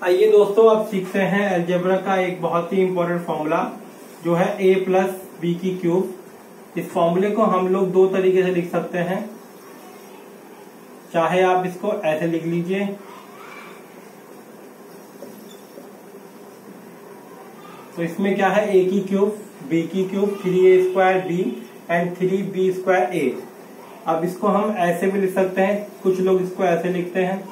आइए दोस्तों, अब सीखते हैं अलजेब्रा का एक बहुत ही इंपॉर्टेंट फॉर्मूला जो है a प्लस बी की क्यूब। इस फॉर्मूले को हम लोग दो तरीके से लिख सकते हैं। चाहे आप इसको ऐसे लिख लीजिए, तो इसमें क्या है, a की क्यूब b की cube 3a square b and 3b square a। अब इसको हम ऐसे भी लिख सकते हैं, कुछ लोग इसको ऐसे लिखते हैं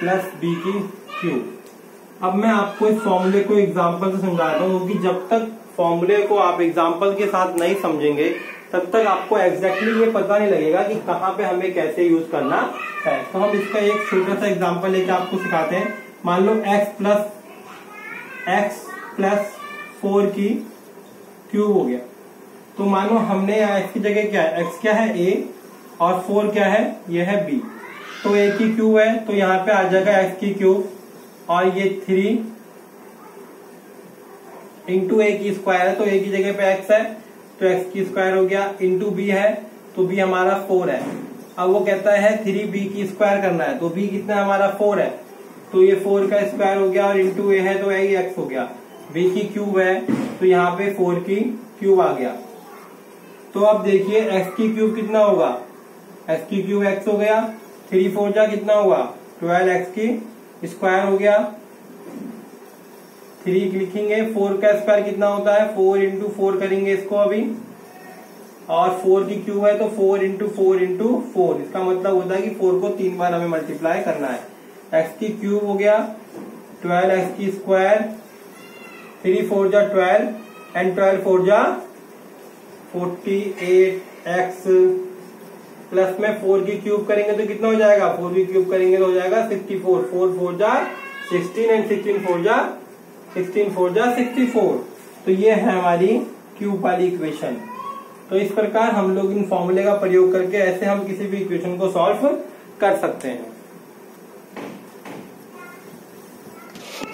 प्लस बी की क्यूब। अब मैं आपको इस फॉर्मूले को एग्जांपल से समझाता हूँ, क्योंकि जब तक फॉर्मूले को आप एग्जांपल के साथ नहीं समझेंगे तब तक आपको एग्जैक्टली ये पता नहीं लगेगा कि कहाँ पे हमें कैसे यूज करना है। तो हम इसका एक छोटा सा एग्जांपल लेके आपको सिखाते हैं। मान लो x प्लस 4 की क्यूब हो गया। तो मानो हमने x की जगह क्या है, x क्या है a और 4 क्या है, ये है b। तो a की क्यूब है तो यहाँ पे आ जाएगा x की क्यूब, और ये 3 इंटू a की स्क्वायर है तो a की जगह पे x है तो x की स्क्वायर हो गया, इंटू b है तो b हमारा 4 है। अब वो कहता है 3b की स्क्वायर करना है, तो b कितना हमारा 4 है तो ये 4 का स्क्वायर हो गया, और इंटू a है तो a x हो गया। b की क्यूब है तो यहाँ पे 4 की क्यूब आ गया। तो अब देखिए x की क्यूब कितना होगा, x की क्यूब x हो गया, 3 4 जा कितना हुआ 12x की स्क्वायर हो गया। 3 लिखेंगे, 4 का स्क्वायर कितना होता है 4 इंटू 4 करेंगे इसको अभी, और 4 की क्यूब है तो 4 इंटू 4 इंटू 4। इसका मतलब होता है कि 4 को 3 बार हमें मल्टीप्लाई करना है। x की क्यूब हो गया 12x की स्क्वायर, 3 4 जा 12 एंड 12 4 जा 48x प्लस में 4 की क्यूब करेंगे तो कितना हो जाएगा, 4 की क्यूब करेंगे तो हो जाएगा 64। 4 4 जा 16 एंड 16 4 जा 64। तो ये है हमारी क्यूब वाली इक्वेशन। तो इस प्रकार हम लोग इन फॉर्मूले का प्रयोग करके ऐसे हम किसी भी इक्वेशन को सॉल्व कर सकते हैं।